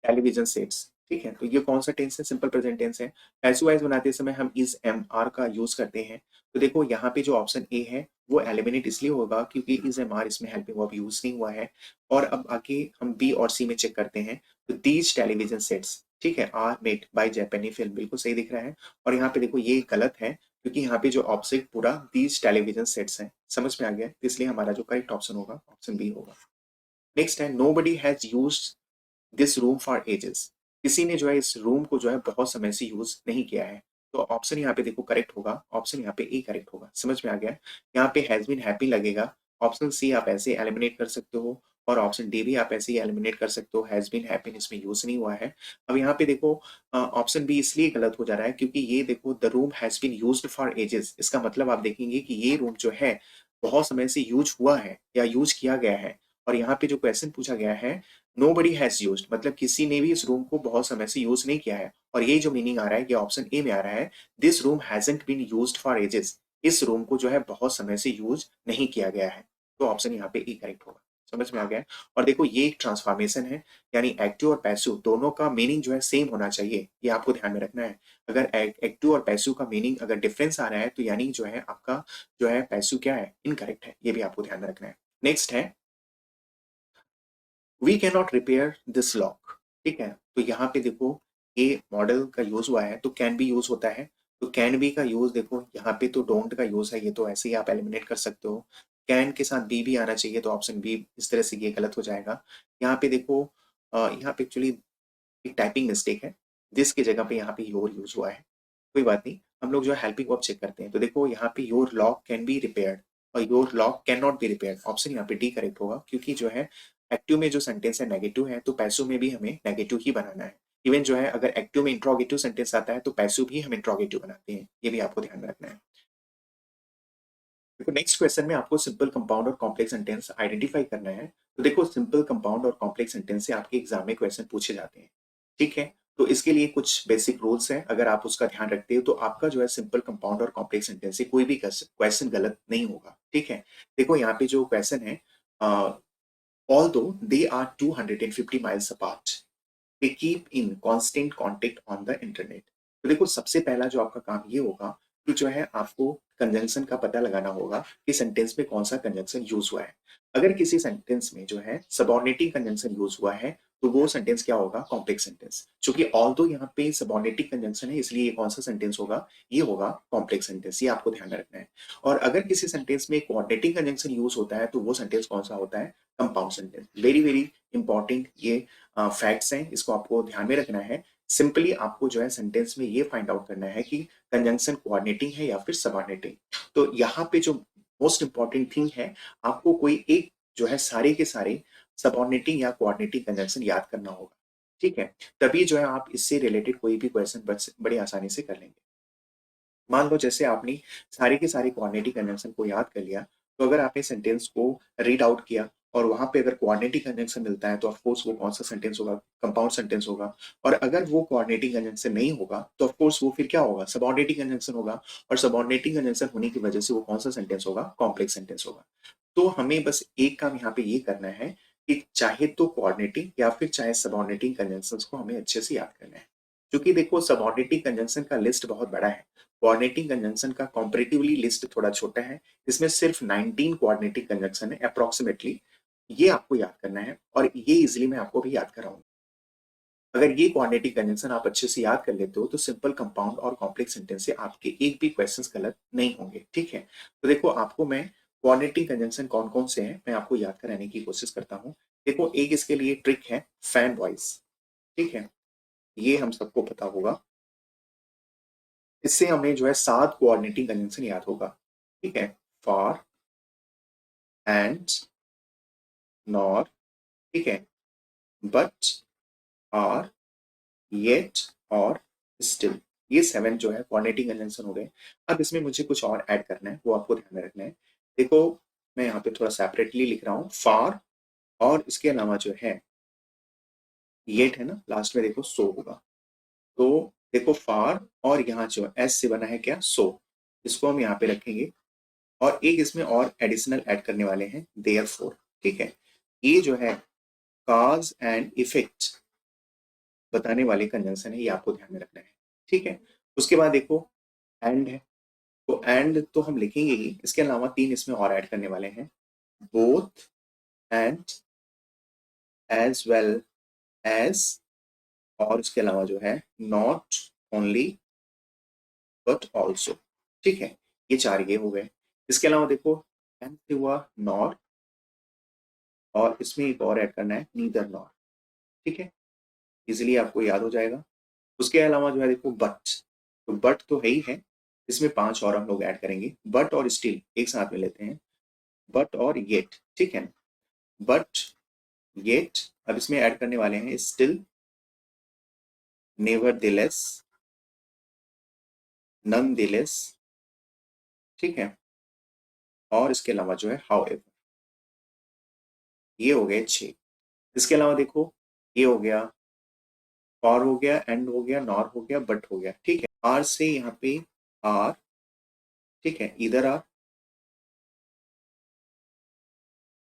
television sets. ठीक है, तो ये कौन सा टेंस है, सिंपल प्रेजेंट टेंस है। पैसिव वॉइस बनाते समय हम इज एम आर का यूज करते हैं। तो देखो यहाँ पे जो ऑप्शन ए है वो एलिमिनेट इसलिए होगा क्योंकि इज एम आर इसमें हेल्पिंग वर्ब यूज नहीं हुआ है। और अब आके हम बी और सी में चेक करते हैं, तो दीज टेलीविजन सेट्स। ठीक है, आर मेड बाय जापानी फिल्म, बिल्कुल सही दिख रहा है। और यहाँ पे देखो ये गलत है, क्योंकि यहाँ पे जो ऑब्जेक्ट पूरा दीज टेलीविजन सेट्स हैं, समझ में आ गया, तो इसलिए हमारा जो करेक्ट ऑप्शन होगा ऑप्शन बी होगा। नेक्स्ट है, nobody has used this room for ages, किसी ने जो है इस रूम को जो है बहुत समय से यूज नहीं किया है। तो ऑप्शन यहाँ पे देखो करेक्ट होगा, ऑप्शन यहाँ पे ए करेक्ट होगा, समझ में आ गया। यहाँ पे हैज बीन हैप्पी लगेगा, ऑप्शन सी आप ऐसे एलिमिनेट कर सकते हो, और ऑप्शन डी भी आप ऐसे ही एलिमिनेट कर सकते हो, हैज बीन हैप्पी इसमें यूज नहीं हुआ है। अब यहाँ पे देखो ऑप्शन बी इसलिए गलत हो जा रहा है क्योंकि ये देखो the room has been used for ages, इसका मतलब आप देखेंगे कि ये रूम जो है बहुत समय से यूज हुआ है या यूज किया गया है। और यहाँ पे जो क्वेश्चन पूछा गया है नोबडी हैज यूज्ड, मतलब किसी ने भी इस रूम को बहुत समय से यूज नहीं किया है। और ये जो मीनिंग आ रहा है ये ऑप्शन ए में आ रहा है, this room hasn't been used for ages, इस रूम को जो है बहुत समय से यूज नहीं किया गया है। तो ऑप्शन यहाँ पे ए करेक्ट होगा, समझ में आ गया है? और देखो ये एक ट्रांसफॉर्मेशन है, यानी एक्टिव और पैसिव दोनों का मीनिंग जो है सेम होना चाहिए, ये आपको ध्यान में रखना है। अगर एक्टिव और पैसिव का मीनिंग अगर डिफरेंस आ रहा है तो यानी जो है आपका जो है पैसिव क्या है, इनकरेक्ट है, ये भी आपको ध्यान में रखना है। नेक्स्ट है, we can not repair this lock, ठीक है। तो यहाँ पे देखो ये मॉडल का यूज हुआ है तो कैन बी यूज होता है, तो कैन बी का यूज देखो यहाँ पे तो डोंट का यूज है, ये तो ऐसे ही आप एलिमिनेट कर सकते हो। कैन के साथ बी भी आना चाहिए, तो ऑप्शन बी इस तरह से ये गलत हो जाएगा। यहाँ पे देखो यहाँ पे एक्चुअली एक टाइपिंग मिस्टेक है, दिस की जगह पे यहाँ पे योर यूज हुआ है। कोई बात नहीं, हम लोग जो है हेल्पिंग वर्ब चेक करते हैं। तो देखो यहाँ पे your lock can be repaired और your lock can not be repaired, option यहाँ पे डी करेक्ट होगा, क्योंकि जो है एक्टिव में जो सेंटेंस है नेगेटिव है, तो पैसिव में भी हमें नेगेटिव ही बनाना है। इवन जो है अगर एक्टिव में इंट्रोगेटिव सेंटेंस आता है तो पैसिव भी हम इंट्रोगेटिव बनाते हैं, ये भी आपको ध्यान में रखना है। देखो नेक्स्ट क्वेश्चन में आपको सिंपल कंपाउंड और कॉम्प्लेक्स सेंटेंस आइडेंटिफाई करना है। तो देखो सिंपल कंपाउंड और कॉम्प्लेक्स सेंटेंस से आपके एग्जाम में क्वेश्चन पूछे जाते हैं, ठीक है। तो इसके लिए कुछ बेसिक रूल्स हैं, अगर आप उसका ध्यान रखते हो तो आपका जो है सिंपल कंपाउंड और कॉम्प्लेक्स सेंटेंस से कोई भी क्वेश्चन गलत नहीं होगा, ठीक है। देखो यहाँ पे जो क्वेश्चन है, although they are 250 miles apart, they keep in constant contact on the internet। तो देखो सबसे पहला जो आपका काम ये होगा कि जो है आपको कंजंक्शन का पता लगाना होगा कि सेंटेंस में कौन सा कंजंक्शन यूज हुआ है। अगर किसी सेंटेंस में जो है सबऑर्डिनेटिंग कंजंक्शन यूज हुआ है तो वो सेंटेंस क्या होगा, कॉम्प्लेक्स सेंटेंस। क्योंकि ऑल्दो यहाँ पे सबऑर्डिनेटिंग कंजंक्शन है, इसलिए ये कौन सा सेंटेंस होगा, ये होगा कॉम्प्लेक्स सेंटेंस, ये आपको ध्यान में रखना है। और अगर किसी सेंटेंस में कोऑर्डिनेटिंग कंजंक्शन यूज होता है तो वो सेंटेंस कौन सा होता है, compound sentence. Very very important ये फैक्ट्स हैं, इसको आपको ध्यान में रखना है। सिंपली आपको जो है सेंटेंस में ये फाइंड आउट करना है कि कंजंक्शन कोऑर्डिनेटिंग है या फिर सबऑर्डिनेटिंग। तो यहाँ पे जो मोस्ट इंपॉर्टेंट थिंग है, आपको कोई एक जो है सारे के सारे सबऑर्डिनेटिंग या कोऑर्डिनेटिंग कंजंक्शन याद करना होगा, ठीक है। तभी जो है आप इससे रिलेटेड कोई भी क्वेश्चन बड़ी आसानी से कर लेंगे। मान लो जैसे आपने सारे के सारे कोऑर्डिनेटिंग कंजंक्शन को याद कर लिया, तो अगर आपने सेंटेंस को रीड आउट किया और वहां पे अगर कोऑर्डिनेटिंग कंजंक्शन मिलता है तो ऑफ कोर्स वो कौन सा सेंटेंस होगा, कंपाउंड सेंटेंस होगा। और अगर वो कोऑर्डिनेटिंग कंजंक्शन नहीं होगा तो ऑफ कोर्स वो फिर क्या होगा, सबऑर्डिनेटिंग कंजंक्शन होगा। और सबऑर्डिनेटिंग कंजंक्शन होने की वजह से वो कौन सा सेंटेंस होगा, कॉम्प्लेक्स सेंटेंस होगा। तो हमें बस एक काम यहाँ पे ये करना है कि चाहे तो कोऑर्डिनेटिंग या फिर चाहे सबऑर्डिनेटिंग कंजंक्शंस को हमें अच्छे से याद करना है। क्योंकि देखो सबऑर्डिनेटिंग कंजंक्शन का लिस्ट बहुत बड़ा है, कोऑर्डिनेटिंग कंजंक्शन का कंपैरेटिवली लिस्ट थोड़ा छोटा है। इसमें सिर्फ 19 कोऑर्डिनेटिंग कंजंक्शन है अप्रोक्सीमेटली, ये आपको याद करना है और ये इजीली मैं आपको भी याद कराऊंगा। अगर ये कोऑर्डिनेटिंग कंजंक्शन आप अच्छे से याद कर लेते हो तो सिंपल कंपाउंड और कॉम्प्लेक्स सेंटेंस से आपके एक भी क्वेश्चंस गलत नहीं होंगे, ठीक है। तो देखो आपको मैं कोऑर्डिनेटिंग कंजंक्शन कौन कौन से हैं मैं आपको याद कराने की कोशिश करता हूँ। देखो एक इसके लिए ट्रिक है, फैन वॉइस, ठीक है, ये हम सबको पता होगा। इससे हमें जो है 7 कोऑर्डिनेटिंग कंजंक्शन याद होगा, ठीक है। फॉर, एंड, नॉर, ठीक है, बट, आर, येट और स्टिल, ये 7 जो है कोऑर्डिनेटिंग कंजंक्शन हो गए। अब इसमें मुझे कुछ और ऐड करना है, वो आपको ध्यान में रखना है। देखो मैं यहाँ पे थोड़ा सेपरेटली लिख रहा हूँ, फॉर और इसके अलावा जो है येट है ना, लास्ट में देखो सो होगा। तो देखो फॉर और यहाँ जो एस से बना है क्या, सो, इसको हम यहाँ पे रखेंगे। और एक इसमें और एडिशनल ऐड करने वाले हैं, देयरफॉर, ठीक है। ये जो है कॉज एंड इफेक्ट बताने वाले कंजंक्शन है, ये आपको ध्यान में रखना है, ठीक है। उसके बाद देखो एंड है, तो एंड तो हम लिखेंगे ही, इसके अलावा 3 इसमें और ऐड करने वाले हैं, both, and, as well as, और उसके अलावा जो है नॉट ओनली बट ऑल्सो। ठीक है, ये चार ये हो गए। इसके अलावा देखो एन से हुआ नॉर, और इसमें एक और ऐड करना है नीदर नॉर। ठीक है, इजिली आपको याद हो जाएगा। उसके अलावा जो है देखो बट, तो बट तो है ही है, इसमें पांच और हम लोग ऐड करेंगे, बट और स्टिल एक साथ में लेते हैं, बट और येट। ठीक है, बट येट, अब इसमें ऐड करने वाले हैं still, nevertheless, nonetheless. ठीक है, और इसके अलावा जो है हाउ एवर। ये हो गए छह। इसके अलावा देखो ये हो गया, और हो गया, एंड हो गया, नॉर हो गया, बट हो गया। ठीक है, आर से यहाँ पे आर। ठीक है, इधर आर,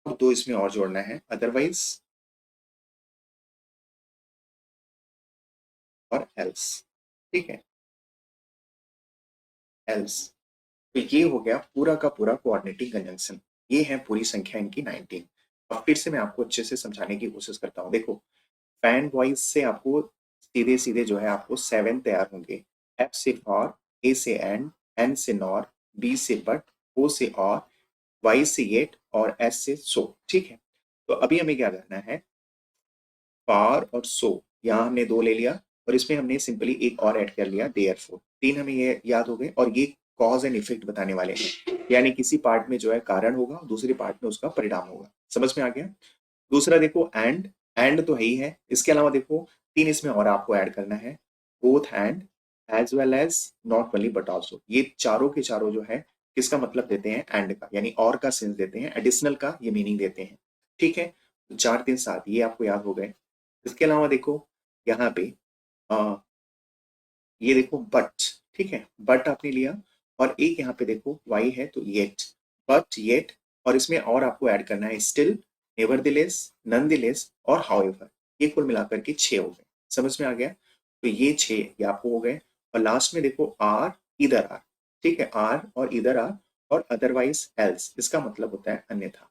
और दो इसमें और जोड़ना है अदरवाइज और एल्स। ठीक है, एल्स। तो ये हो गया पूरा का पूरा कोऑर्डिनेटिंग कंजंक्शन। ये है पूरी संख्या इनकी 19। अब फिर से मैं आपको अच्छे से समझाने की कोशिश करता हूँ। देखो फैन वॉइस से आपको सीधे सीधे जो है आपको 7 तैयार होंगे। एफ से फॉर, ए से एंड, एन से नॉर, बी से बट, ओ से और, वाई से येट, और एस से सो। ठीक है, तो अभी हमें क्या करना है, फार और सो, यहाँ हमने दो ले लिया, और इसमें हमने सिंपली एक और ऐड कर लिया देयरफॉर। तीन हमें ये याद हो गए, और ये कॉज एंड इफेक्ट बताने वाले हैं, यानी किसी पार्ट में जो है कारण होगा और दूसरे पार्ट में उसका परिणाम होगा। समझ में आ गया। दूसरा देखो एंड, एंड तो है ही है। इसके अलावा देखो तीन इसमें और आपको ऐड करना है, both and, as well as, not only but also. ये चारों के चारों जो है किसका मतलब देते हैं, एंड का, यानी और का सेंस देते हैं, एडिशनल का ये मीनिंग देते हैं। ठीक है, तो चार तीन सात ये आपको याद हो गए। इसके अलावा देखो यहाँ पे आ, ये देखो बट। ठीक है, बट आपने लिया, और एक यहाँ पे देखो वाई है तो येट, बट येट, और इसमें और आपको ऐड करना है स्टिल, नेवरदिलेस, नॉनदिलेस, और हाउएवर। ये कुल मिलाकर के छह हो गए। समझ में आ गया। तो ये छह ये आपको हो गए, और लास्ट में देखो आर, इधर आर। ठीक है, आर और इधर आर, और अदरवाइज एल्स, इसका मतलब होता है अन्यथा।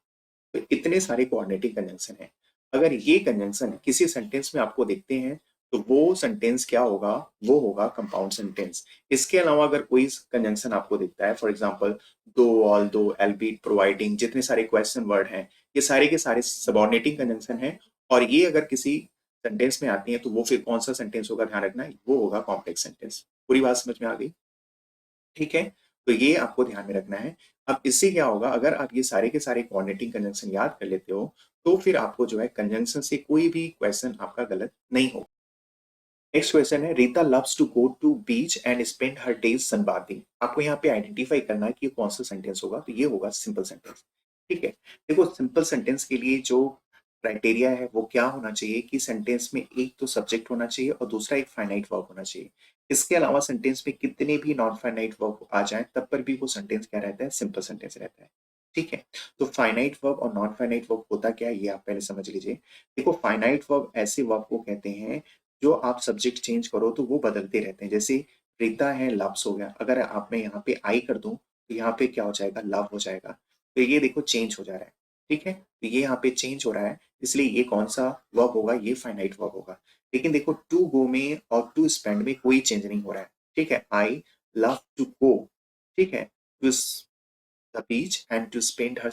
तो इतने सारे कोऑर्डिनेटिंग कंजंक्शन है। अगर ये कंजंक्शन किसी सेंटेंस में आपको देखते हैं तो वो सेंटेंस क्या होगा, वो होगा कंपाउंड सेंटेंस। इसके अलावा अगर कोई कंजंक्शन आपको दिखता है, फॉर एग्जांपल दो, ऑल दो, एल्बीट, प्रोवाइडिंग, जितने सारे क्वेश्चन वर्ड हैं, ये सारे के सारे सबऑर्डिनेटिंग कंजंक्शन हैं, और ये अगर किसी सेंटेंस में आती है तो वो फिर कौन सा सेंटेंस होगा, ध्यान रखना वो होगा कॉम्प्लेक्स सेंटेंस। पूरी बात समझ में आ गई। ठीक है, तो ये आपको ध्यान में रखना है। अब इससे क्या होगा, अगर आप ये सारे के सारे कोऑर्डिनेटिंग कंजंक्शन याद कर लेते हो तो फिर आपको जो है कंजंक्शन से कोई भी क्वेश्चन आपका गलत नहीं होगा। नेक्स्ट क्वेश्चन है, Rita loves to go to beach and spend her days sunbathing. आपको यहाँ पे आइडेंटिफाई करना है कि ये कौन सा सेंटेंस होगा, तो ये होगा सिंपल सेंटेंस। ठीक है, देखो सिंपल सेंटेंस के लिए जो क्राइटेरिया है वो क्या होना चाहिए कि सेंटेंस में एक तो सब्जेक्ट होना चाहिए और दूसरा एक फाइनाइट वर्ब होना चाहिए। इसके अलावा सेंटेंस में कितने भी नॉन फाइनाइट वर्ब आ जाए तब पर भी वो सेंटेंस क्या रहता है, सिंपल सेंटेंस रहता है। ठीक है, तो फाइनाइट वर्ब और नॉन फाइनाइट वर्ब होता क्या है ये आप पहले समझ लीजिए। देखो फाइनाइट वर्ब ऐसे वर्ब को कहते हैं जो आप सब्जेक्ट चेंज करो तो वो बदलते रहते हैं। जैसे रीता है लव्स हो गया, अगर आप मैं यहाँ पे आई कर दूं तो यहाँ पे क्या हो जाएगा, लव हो जाएगा। तो ये देखो चेंज हो जा रहा है। ठीक है, तो ये यहाँ पे चेंज हो रहा है, इसलिए ये कौन सा वर्ब होगा, ये फाइनाइट वर्ब होगा। लेकिन देखो टू गो में और टू स्पेंड में कोई चेंज नहीं हो रहा है। ठीक है, आई लव टू गो, ठीक है, to the beach and to spend her,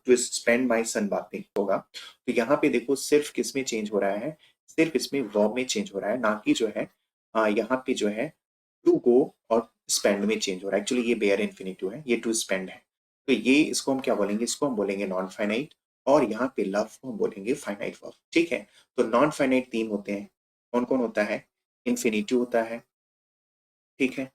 to spend my sunbathing होगा। तो यहाँ पे देखो सिर्फ किस में चेंज हो रहा है, सिर्फ इसमें वर्ब में चेंज हो रहा है, ना कि जो है यहाँ पे जो है टू गो और स्पेंड में चेंज हो रहा है। एक्चुअली ये बेयर इन्फिनिटिव है, ये टू स्पेंड है। तो ये इसको हम क्या बोलेंगे, इसको हम बोलेंगे नॉन फाइनाइट, और यहाँ पे लव को हम बोलेंगे फाइनाइट वर्ब। ठीक है, तो नॉन फाइनाइट तीन होते हैं, कौन कौन होता है, इन्फिनिटिव होता है, ठीक है,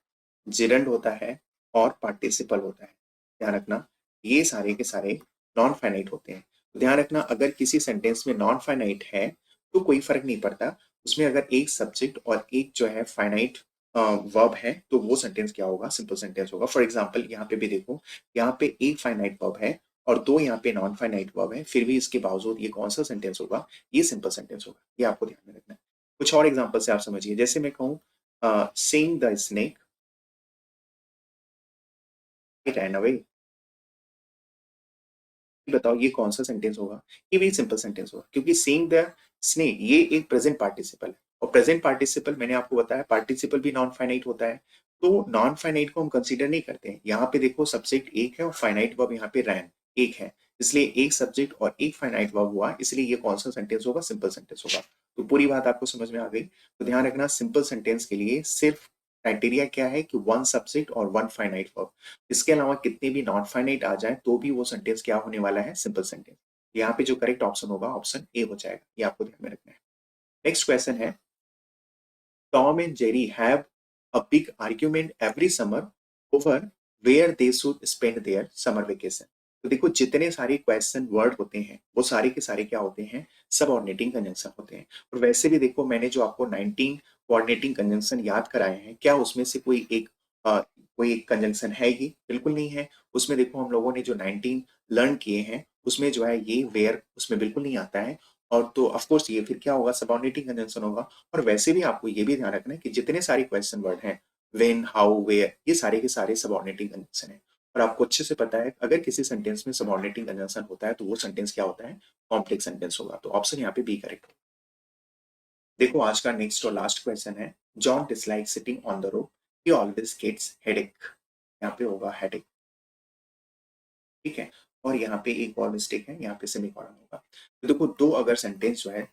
जिरंड होता है, और पार्टिसिपल होता है। ध्यान रखना ये सारे के सारे नॉन फाइनाइट होते हैं। तो ध्यान रखना अगर किसी सेंटेंस में नॉन फाइनाइट है तो कोई फर्क नहीं पड़ता, उसमें अगर एक सब्जेक्ट और एक जो है फाइनाइट वर्ब है तो वो सेंटेंस क्या होगा, सिंपल सेंटेंस होगा। फॉर एग्जांपल यहाँ पे भी देखो, यहाँ पे एक फाइनाइट वर्ब है और दो यहाँ पे नॉन फाइनाइट वर्ब है, फिर भी इसके बावजूद ये कौन सा सेंटेंस होगा, ये सिंपल सेंटेंस होगा। ये आपको ध्यान में रखना है। कुछ और एग्जाम्पल से आप समझिए, जैसे मैं कहूँ seeing the snake it ran away। बताओ ये कौन सा सेंटेंस होगा, ये भी सिंपल सेंटेंस होगा, क्योंकि seeing the snake ये एक प्रेजेंट पार्टिसिपल है। और प्रेजेंट पार्टिसिपल मैंने आपको बताया पार्टिसिपल भी नॉन फाइनाइट होता है, तो नॉन फाइनाइट को हम कंसीडर नहीं करते हैं। यहाँ पे देखो सब्जेक्ट एक है और फाइनाइट वर्ब यहाँ पे रैन एक है, इसलिए एक सब्जेक्ट और एक फाइनाइट वर्ब हुआ, इसलिए ये कौन सा सेंटेंस होगा, सिंपल सेंटेंस होगा। तो पूरी बात आपको समझ में आ गई। तो ध्यान रखना सिंपल सेंटेंस के लिए सिर्फ क्राइटेरिया क्या है कि वन सब्जेक्ट और वन फाइनाइट वर्ब, इसके अलावा कितने भी नॉन फाइनाइट आ जाए तो भी वो सेंटेंस क्या होने वाला है, सिंपल सेंटेंस। यहाँ पे जो करेक्ट ऑप्शन होगा ऑप्शन ए हो जाएगा, ये आपको ध्यान में रखना है। नेक्स्ट क्वेश्चन है, Tom and Jerry have a big argument every summer over where they should spend their summer vacation. तो देखो जितने सारे क्वेश्चन वर्ड होते हैं वो सारे के सारे क्या होते हैं, सबऑर्डिनेटिंग कंजंक्शन होते हैं। और वैसे भी देखो मैंने जो आपको 19 कोऑर्डिनेटिंग कंजंक्शन याद कराए हैं, क्या उसमें से कोई एक कंजंक्शन है ये, बिल्कुल नहीं है। उसमें देखो हम लोगों ने जो 19 लर्न किए हैं उसमें जो है ये वेयर उसमें बिल्कुल नहीं आता है। और तो ऑफ कोर्स ये फिर क्या होगा, सबऑर्डिनेटिंग कंजंक्शन होगा। और वैसे भी आपको ये भी ध्यान रखना है कि जितने सारे क्वेश्चन वर्ड हैं, व्हेन, हाउ, वेयर, ये सारे के सारे सबऑर्डिनेटिंग कंजंक्शन है। और आपको अच्छे से पता है अगर किसी सेंटेंस में सबऑर्डिनेटिंग कंजंक्शन होता है तो वो सेंटेंस क्या होता है, कॉम्प्लेक्स सेंटेंस होगा। तो ऑप्शन यहाँ पे बी करेक्ट होगा। देखो आज का नेक्स्ट और लास्ट क्वेश्चन है, John dislike sitting on the road, he always gets headache. यहाँ पे होगा हेडेक, ठीक है। और यहाँ पे एक और मिस्टेक है, यहाँ पे सेमीकोलन होगा। तो देखो दो अगर सेंटेंस जो है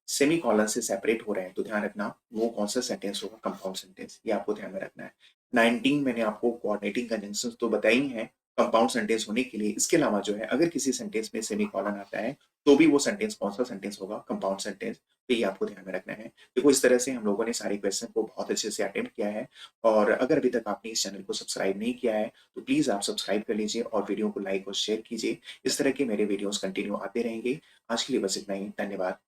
सेमीकोलन से सेपरेट हो रहे हैं तो ध्यान रखना वो कौन सा सेंटेंस होगा, कंपाउंड सेंटेंस, ये आपको ध्यान में रखना है। 19 मैंने आपको कोऑर्डिनेटिंग कंजंक्शंस तो बताई हैं कंपाउंड सेंटेंस होने के लिए, इसके अलावा जो है अगर किसी सेंटेंस में सेमीकोलन आता है तो भी वो सेंटेंस कौन सा सेंटेंस होगा, कंपाउंड सेंटेंस। तो ये आपको ध्यान में रखना है। देखो इस तरह से हम लोगों ने सारे क्वेश्चन को बहुत अच्छे से अटेम्प्ट किया है। और अगर अभी तक आपने इस चैनल को सब्सक्राइब नहीं किया है तो प्लीज आप सब्सक्राइब कर लीजिए और वीडियो को लाइक और शेयर कीजिए। इस तरह के मेरे वीडियोस कंटिन्यू आते रहेंगे। आज के लिए बस इतना ही, धन्यवाद।